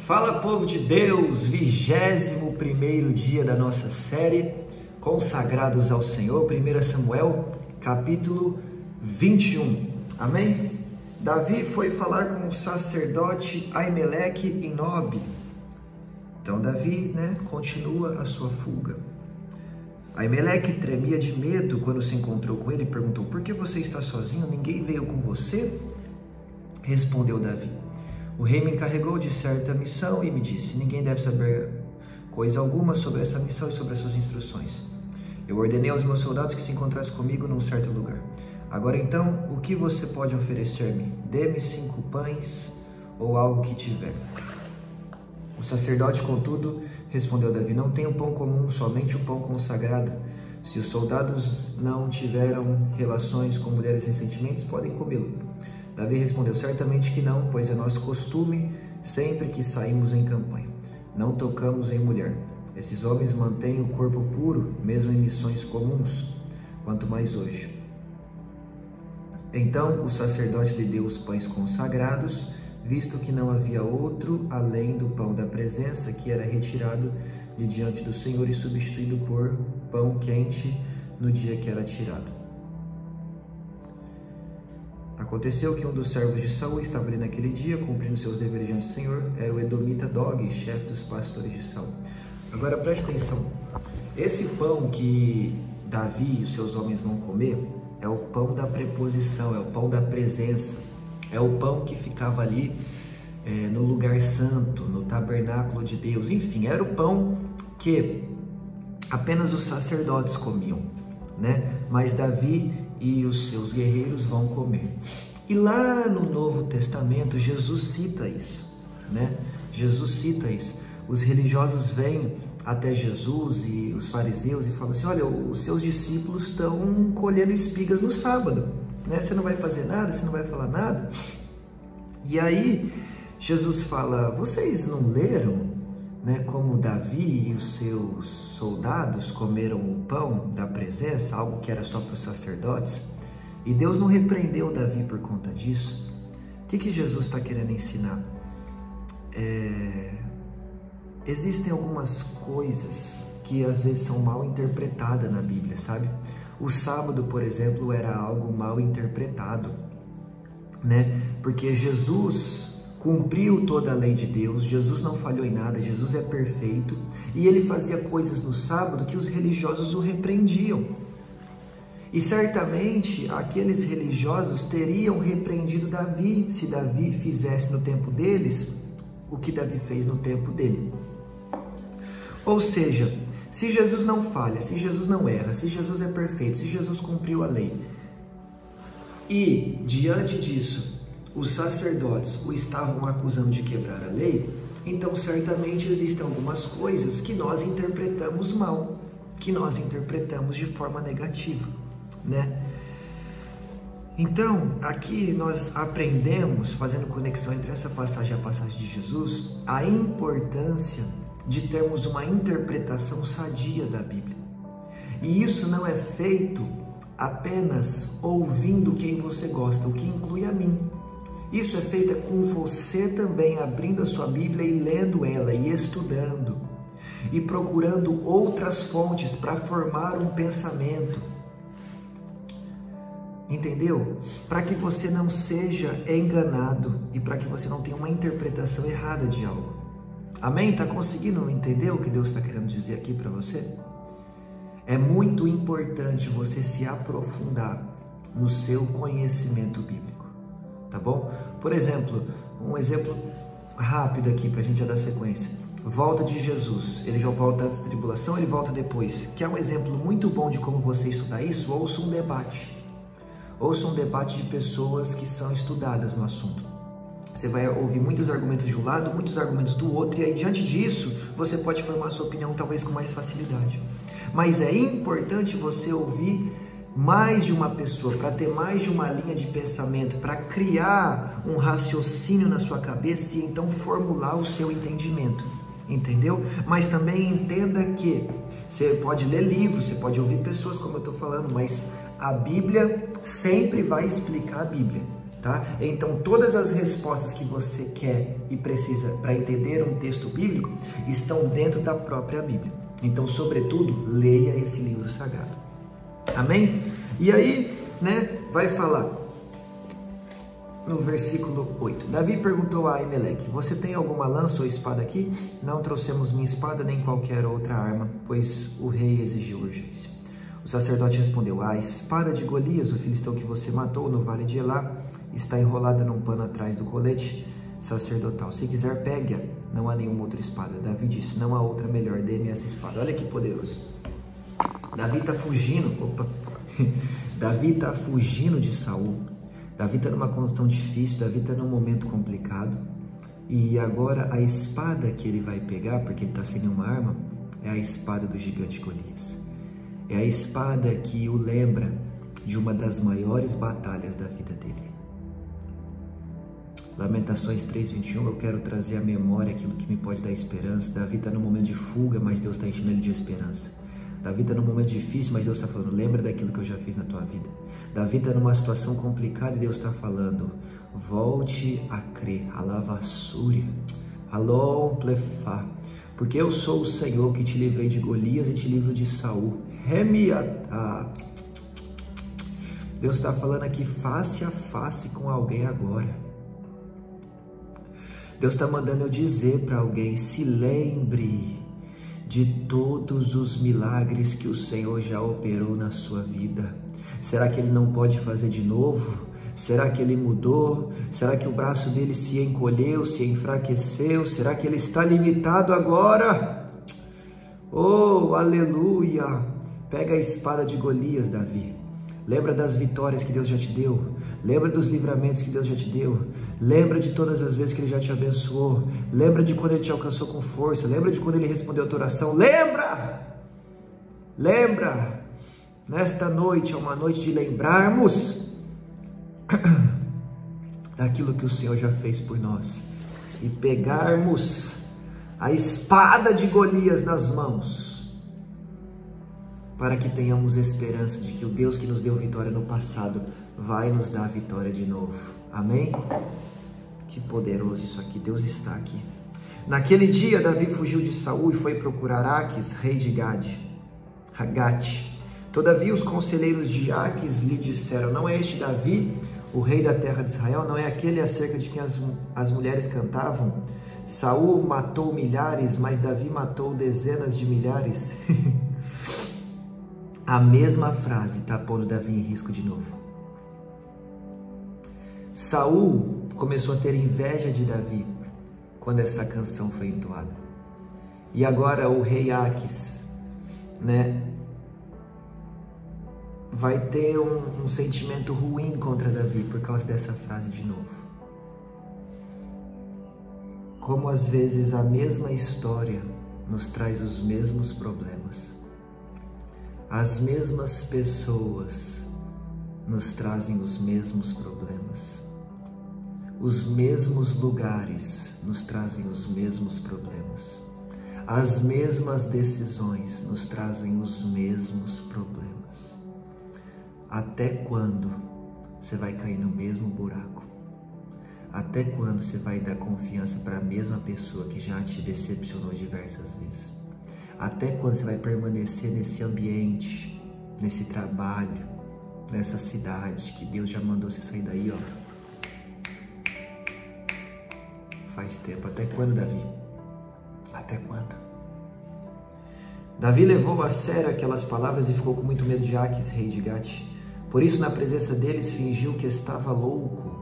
Fala, povo de Deus, 21º dia da nossa série Consagrados ao Senhor, 1 Samuel, capítulo 21, amém? Davi foi falar com o sacerdote Aimeleque em Nob. Então Davi, continua a sua fuga. Aimeleque tremia de medo quando se encontrou com ele e perguntou: por que você está sozinho? Ninguém veio com você? Respondeu Davi: o rei me encarregou de certa missão e me disse: ninguém deve saber coisa alguma sobre essa missão e sobre as suas instruções. Eu ordenei aos meus soldados que se encontrassem comigo num certo lugar. Agora então, o que você pode oferecer-me? Dê-me 5 pães ou algo que tiver. O sacerdote, contudo, respondeu Davi: não tenho pão comum, somente o pão consagrado. Se os soldados não tiveram relações com mulheres sem sentimentos, podem comê-lo. Davi respondeu: certamente que não, pois é nosso costume sempre que saímos em campanha. Não tocamos em mulher. Esses homens mantêm o corpo puro, mesmo em missões comuns, quanto mais hoje. Então o sacerdote lhe deu os pães consagrados, visto que não havia outro além do pão da presença, que era retirado de diante do Senhor e substituído por pão quente no dia que era tirado. Aconteceu que um dos servos de Saul estava ali naquele dia, cumprindo seus deveres diante do Senhor. Era o edomita Doeg, chefe dos pastores de Saul. Agora preste atenção, esse pão que Davi e os seus homens vão comer é o pão da preposição, é o pão da presença, é o pão que ficava ali no lugar santo, no tabernáculo de Deus. Enfim, era o pão que apenas os sacerdotes comiam, mas Davi e os seus guerreiros vão comer. E lá no Novo Testamento, Jesus cita isso, Jesus cita isso. Os religiosos vêm até Jesus e os fariseus e falam assim: olha, os seus discípulos estão colhendo espigas no sábado, você não vai fazer nada, você não vai falar nada. E aí Jesus fala: vocês não leram, como Davi e os seus soldados comeram o pão da presença, algo que era só para os sacerdotes? E Deus não repreendeu Davi por conta disso. O que Jesus está querendo ensinar? Existem algumas coisas que às vezes são mal interpretadas na Bíblia, sabe? O sábado, por exemplo, era algo mal interpretado, porque Jesus cumpriu toda a lei de Deus, Jesus não falhou em nada, Jesus é perfeito, e ele fazia coisas no sábado que os religiosos o repreendiam. E certamente aqueles religiosos teriam repreendido Davi se Davi fizesse no tempo deles o que Davi fez no tempo dele. Ou seja, se Jesus não falha, se Jesus não erra, se Jesus é perfeito, se Jesus cumpriu a lei, e diante disso os sacerdotes o estavam acusando de quebrar a lei, então certamente existem algumas coisas que nós interpretamos mal, que nós interpretamos de forma negativa, Então, aqui nós aprendemos, fazendo conexão entre essa passagem e a passagem de Jesus, a importância de termos uma interpretação sadia da Bíblia. E isso não é feito apenas ouvindo quem você gosta, o que inclui a mim. Isso é feito com você também abrindo a sua Bíblia e lendo ela, e estudando, e procurando outras fontes para formar um pensamento. Entendeu? Para que você não seja enganado e para que você não tenha uma interpretação errada de algo. Amém? Está conseguindo entender o que Deus está querendo dizer aqui para você? É muito importante você se aprofundar no seu conhecimento bíblico, tá bom? Por exemplo, um exemplo rápido aqui para a gente já dar sequência. Volta de Jesus, ele já volta antes da tribulação, ele volta depois. Quer um exemplo muito bom de como você estudar isso? Ouça um debate. Ouça um debate de pessoas que são estudadas no assunto. Você vai ouvir muitos argumentos de um lado, muitos argumentos do outro, e aí diante disso, você pode formar a sua opinião talvez com mais facilidade. Mas é importante você ouvir mais de uma pessoa, para ter mais de uma linha de pensamento, para criar um raciocínio na sua cabeça e então formular o seu entendimento, entendeu? Mas também entenda que você pode ler livros, você pode ouvir pessoas, como eu estou falando, mas a Bíblia sempre vai explicar a Bíblia. tá? Então, todas as respostas que você quer e precisa para entender um texto bíblico estão dentro da própria Bíblia. Então, sobretudo, leia esse livro sagrado. Amém? E aí, né, vai falar no versículo 8. Davi perguntou a Aimeleque: você tem alguma lança ou espada aqui? Não trouxemos minha espada nem qualquer outra arma, pois o rei exigiu urgência. O sacerdote respondeu: a espada de Golias, o filisteu que você matou no vale de Elá, está enrolada num pano atrás do colete sacerdotal. Se quiser, pegue-a. Não há nenhuma outra espada. Davi disse: não há outra melhor, dê-me essa espada. Olha que poderoso. Davi está fugindo. Davi está fugindo de Saul. Davi está numa condição difícil. Davi está num momento complicado. E agora a espada que ele vai pegar, porque ele está sem nenhuma arma, é a espada do gigante Golias. É a espada que o lembra de uma das maiores batalhas da vida dele. Lamentações 3:21, eu quero trazer à memória aquilo que me pode dar esperança. Davi está num momento de fuga, mas Deus está enchendo ele de esperança. Davi está num momento difícil, mas Deus está falando: lembra daquilo que eu já fiz na tua vida. Davi está numa situação complicada e Deus está falando: volte a crer. Alavassúria, alom plefá, porque eu sou o Senhor que te livrei de Golias e te livro de Saul. Remiatá. Deus está falando aqui face a face com alguém agora. Deus está mandando eu dizer para alguém: se lembre de todos os milagres que o Senhor já operou na sua vida. Será que Ele não pode fazer de novo? Será que Ele mudou? Será que o braço dele se encolheu, se enfraqueceu? Será que Ele está limitado agora? Oh, aleluia! Pega a espada de Golias, Davi. Lembra das vitórias que Deus já te deu. Lembra dos livramentos que Deus já te deu. Lembra de todas as vezes que Ele já te abençoou. Lembra de quando Ele te alcançou com força. Lembra de quando Ele respondeu a tua oração. Lembra! Lembra! Nesta noite é uma noite de lembrarmos daquilo que o Senhor já fez por nós. E pegarmos a espada de Golias nas mãos, para que tenhamos esperança de que o Deus que nos deu vitória no passado vai nos dar vitória de novo. Amém? Que poderoso isso aqui, Deus está aqui. Naquele dia, Davi fugiu de Saul e foi procurar Aquis, rei de Gate. Todavia, os conselheiros de Aquis lhe disseram: não é este Davi, o rei da terra de Israel? Não é aquele acerca de quem as mulheres cantavam? Saul matou milhares, mas Davi matou dezenas de milhares. A mesma frase está pondo Davi em risco de novo. Saul começou a ter inveja de Davi quando essa canção foi entoada. E agora o rei Aquis, né, vai ter um sentimento ruim contra Davi por causa dessa frase de novo. Como às vezes a mesma história nos traz os mesmos problemas. As mesmas pessoas nos trazem os mesmos problemas. Os mesmos lugares nos trazem os mesmos problemas. As mesmas decisões nos trazem os mesmos problemas. Até quando você vai cair no mesmo buraco? Até quando você vai dar confiança para a mesma pessoa que já te decepcionou diversas vezes? Até quando você vai permanecer nesse ambiente, nesse trabalho, nessa cidade que Deus já mandou você sair daí, ó? Faz tempo. Até quando, Davi? Até quando? Davi levou a sério aquelas palavras e ficou com muito medo de Aquis, rei de Gate. Por isso, na presença deles, fingiu que estava louco.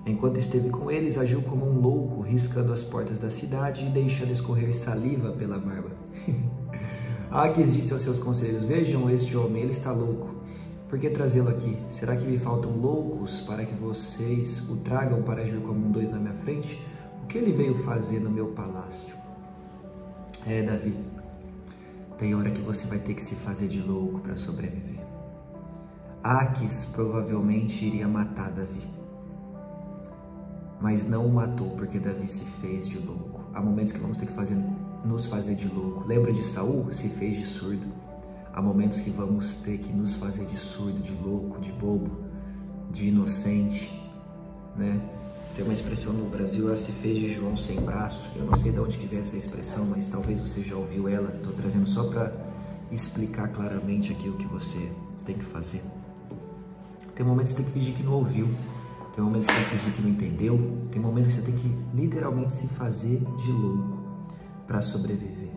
Enquanto esteve com eles, agiu como um louco, riscando as portas da cidade e deixando escorrer saliva pela barba. Aquis disse aos seus conselheiros: vejam este homem, ele está louco. Por que trazê-lo aqui? Será que me faltam loucos para que vocês o tragam para agir como um doido na minha frente? O que ele veio fazer no meu palácio? Davi, tem hora que você vai ter que se fazer de louco para sobreviver. Aquis provavelmente iria matar Davi, mas não o matou porque Davi se fez de louco. Há momentos que vamos ter que nos fazer de louco. Lembra de Saul? Se fez de surdo. Há momentos que vamos ter que nos fazer de surdo, de louco, de bobo, de inocente, né? Tem uma expressão no Brasil, ela se fez de João sem braço. Eu não sei de onde que vem essa expressão, mas talvez você já ouviu ela. Estou trazendo só para explicar claramente aqui o que você tem que fazer. Tem momentos que você tem que fingir que não ouviu. Tem momentos que você tem que fingir que não entendeu. Tem momentos que você tem que literalmente se fazer de louco para sobreviver.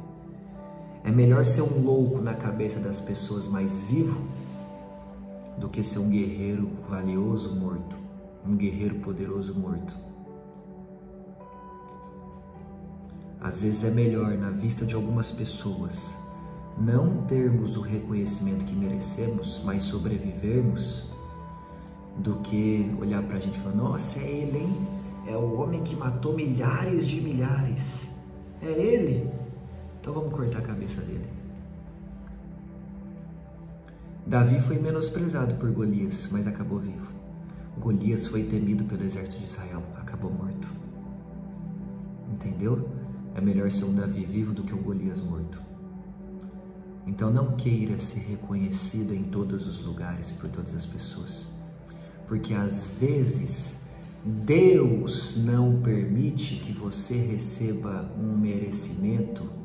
É melhor ser um louco na cabeça das pessoas mais vivo do que ser um guerreiro valioso morto, um guerreiro poderoso morto. Às vezes é melhor, na vista de algumas pessoas, não termos o reconhecimento que merecemos, mas sobrevivermos, do que olhar pra gente e falar, nossa, é ele, hein? É o homem que matou milhares de milhares. É ele? Então vamos cortar a cabeça dele. Davi foi menosprezado por Golias, mas acabou vivo. Golias foi temido pelo exército de Israel, acabou morto. Entendeu? É melhor ser um Davi vivo do que um Golias morto. Então não queira ser reconhecido em todos os lugares, por todas as pessoas. Porque às vezes Deus não permite que você receba um merecimento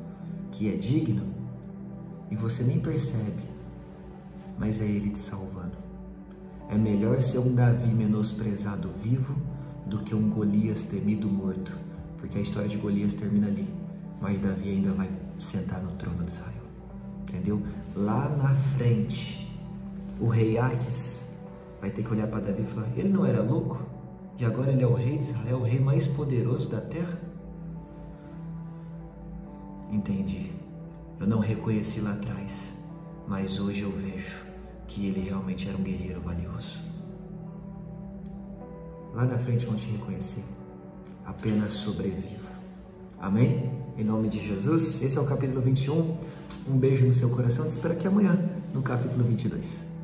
que é digno e você nem percebe, mas é Ele te salvando. É melhor ser um Davi menosprezado vivo do que um Golias temido morto, porque a história de Golias termina ali, mas Davi ainda vai sentar no trono de Israel, entendeu? Lá na frente, o rei Aques vai ter que olhar para Davi e falar, ele não era louco? E agora ele é o rei de Israel, o rei mais poderoso da terra? Entendi. Eu não reconheci lá atrás, mas hoje eu vejo que ele realmente era um guerreiro valioso. Lá na frente vão te reconhecer. Apenas sobreviva. Amém? Em nome de Jesus. Esse é o capítulo 21. Um beijo no seu coração. Te espero aqui amanhã no capítulo 22.